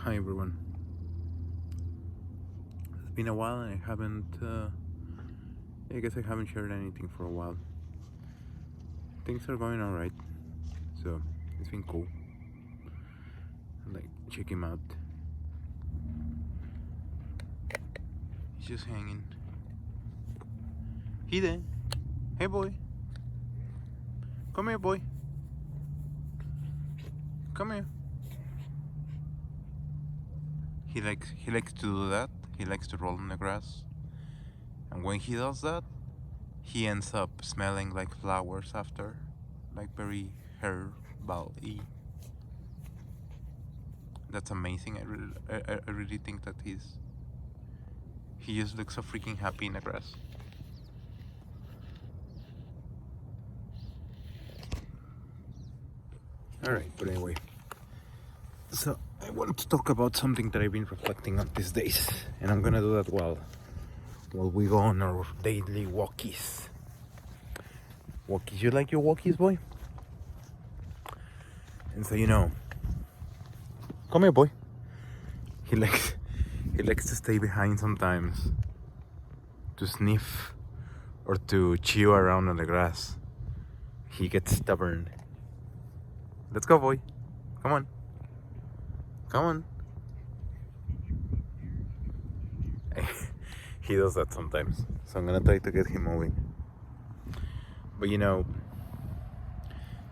Hi everyone. It's been a while and I guess I haven't shared anything for a while. Things are going alright, so it's been cool. Like, check him out. He's just hanging. He there. Hey boy. Come here, boy. Come here. He likes to do that. He likes to roll in the grass. And when he does that, he ends up smelling like flowers after, like very herbal-y. That's amazing. I really think that he just looks so freaking happy in the grass. Alright, but anyway. So I wanted to talk about something that I've been reflecting on these days, and I'm gonna do that while we go on our daily walkies. Walkies, you like your walkies, boy? And so come here, boy. He likes to stay behind sometimes to sniff or to chew around on the grass. He gets stubborn. Let's go, boy. Come on. Come on. He does that sometimes, so I'm gonna try to get him moving. But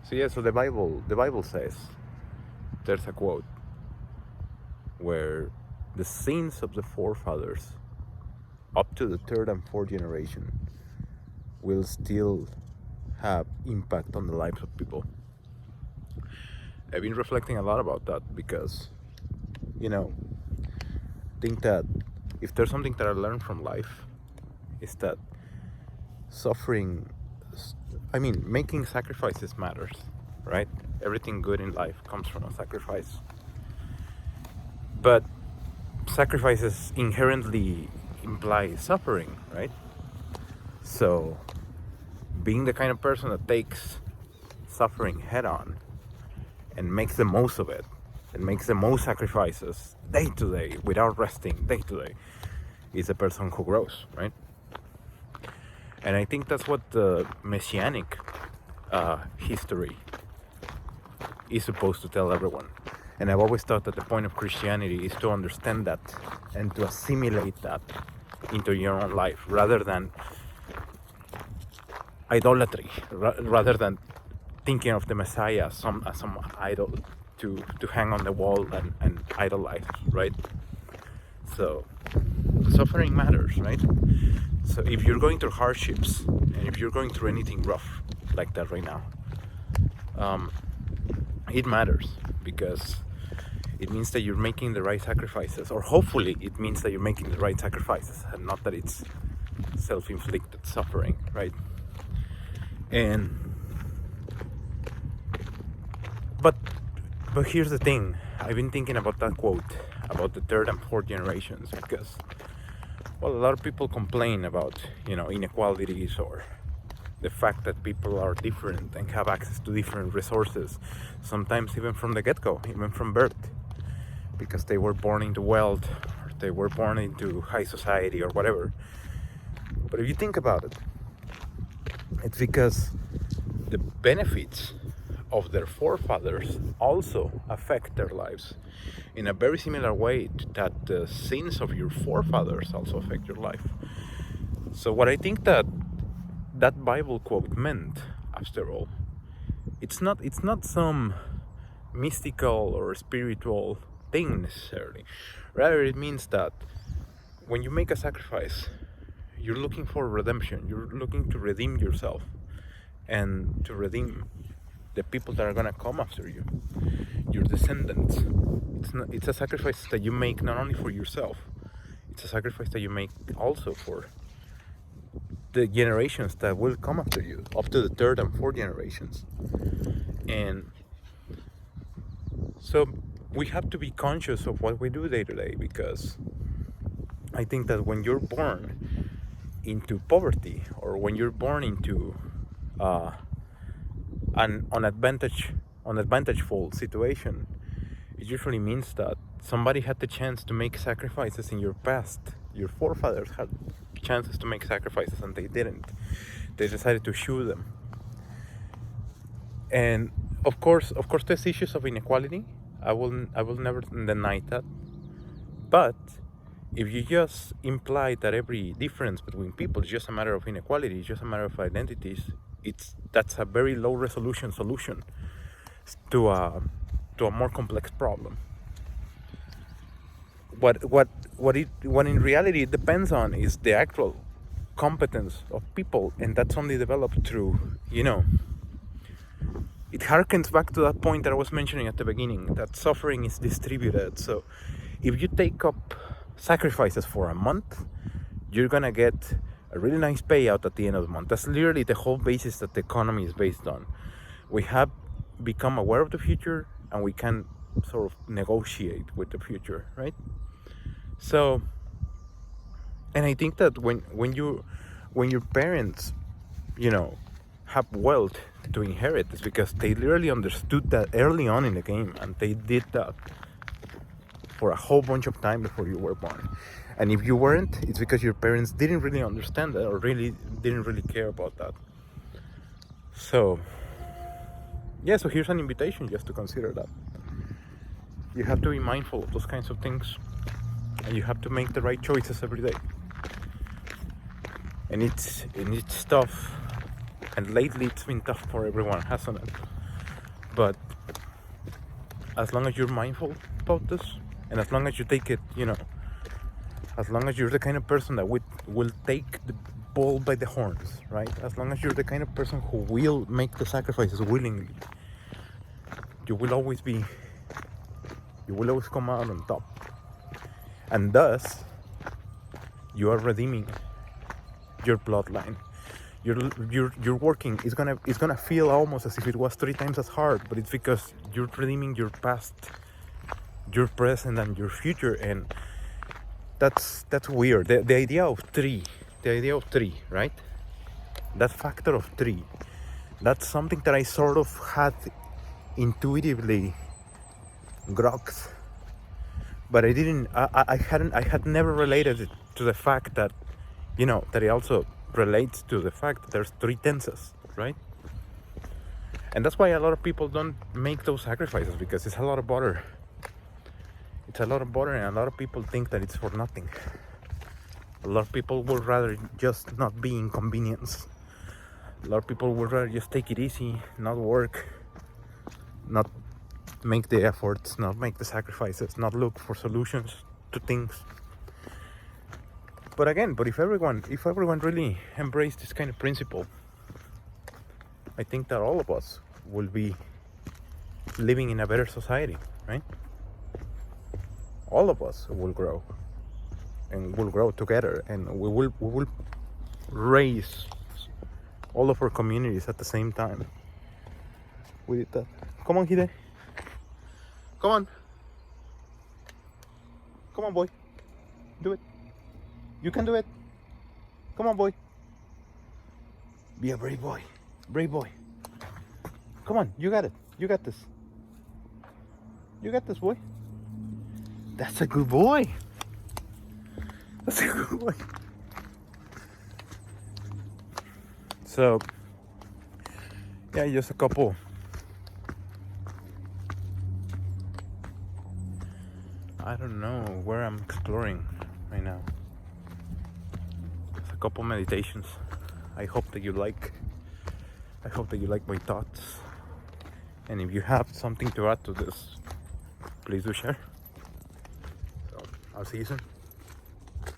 so the Bible says, there's a quote where the sins of the forefathers up to the third and fourth generation will still have impact on the lives of people. I've been reflecting a lot about that because I think that if there's something that I learned from life, is that making sacrifices matters, right? Everything good in life comes from a sacrifice. But sacrifices inherently imply suffering, right? So being the kind of person that takes suffering head on and makes the most of it, and makes the most sacrifices day to day without resting day to day, is a person who grows, right? And I think that's what the messianic history is supposed to tell everyone. And I've always thought that the point of Christianity is to understand that and to assimilate that into your own life, rather than idolatry, rather than thinking of the Messiah as some idol to hang on the wall and idolize, right? So suffering matters, right? So if you're going through hardships, and if you're going through anything rough like that right now, it matters, because it means that you're making the right sacrifices, or hopefully it means that you're making the right sacrifices, and not that it's self-inflicted suffering, right? But here's the thing. I've been thinking about that quote about the third and fourth generations, because a lot of people complain about inequalities, or the fact that people are different and have access to different resources, sometimes even from the get-go, even from birth, because they were born into wealth, or they were born into high society, or whatever. But if you think about it, it's because the benefits of their forefathers also affect their lives in a very similar way that the sins of your forefathers also affect your life. So what I think that Bible quote meant, after all, it's not some mystical or spiritual thing necessarily. Rather, it means that when you make a sacrifice, you're looking for redemption. You're looking to redeem yourself and to redeem the people that are gonna come after you, your descendants. It's a sacrifice that you make not only for yourself, it's a sacrifice that you make also for the generations that will come after you, up to the third and fourth generations. And so we have to be conscious of what we do day to day, because I think that when you're born into poverty, or when you're born into an unadvantageful situation, it usually means that somebody had the chance to make sacrifices in your past. Your forefathers had chances to make sacrifices and they didn't. They decided to shoot them. And of course there's issues of inequality. I will never deny that. But if you just imply that every difference between people is just a matter of inequality, it's just a matter of identities, that's a very low resolution solution to a more complex problem. What in reality it depends on is the actual competence of people, and that's only developed through, it harkens back to that point that I was mentioning at the beginning, that suffering is distributed. So if you take up sacrifices for a month, you're gonna get a really nice payout at the end of the month. That's literally the whole basis that the economy is based on. We have become aware of the future and we can sort of negotiate with the future, right? So, and I think that when your parents, have wealth to inherit, it's because they literally understood that early on in the game, and they did that for a whole bunch of time before you were born. And if you weren't, it's because your parents didn't really understand that, or didn't really care about that. So yeah, so here's an invitation just to consider that. You have to be mindful of those kinds of things, and you have to make the right choices every day. And it's tough, and lately it's been tough for everyone, hasn't it? But as long as you're mindful about this, and as long as you take it, as long as you're the kind of person that will take the bull by the horns, right? As long as you're the kind of person who will make the sacrifices willingly, you will always come out on top. And thus, you are redeeming your bloodline. You're working. It's gonna feel almost as if it was 3 times as hard, but it's because you're redeeming your past, your present, and your future. And that's weird. The idea of three, right? That factor of 3, that's something that I sort of had intuitively grokked, but I didn't. I had never related it to the fact that, that it also relates to the fact that there's 3 tenses, right? And that's why a lot of people don't make those sacrifices, because it's a lot of butter. It's a lot of butter, and a lot of people think that it's for nothing. A lot of people would rather just not be inconvenienced. A lot of people would rather just take it easy, not work, not make the efforts, not make the sacrifices, not look for solutions to things. But if everyone really embraced this kind of principle, I think that all of us will be living in a better society, right? All of us will grow, and we'll grow together, and we will raise all of our communities at the same time. We did that. Come on, Hide. Come on. Come on, boy. Do it. You can do it. Come on, boy. Be a brave boy. Brave boy. Come on, you got it. You got this. You got this, boy. That's a good boy. That's a good boy. So, yeah, just a couple. I don't know where I'm exploring right now. Just a couple meditations. I hope that you like my thoughts. And if you have something to add to this, please do share. So, I'll see you soon.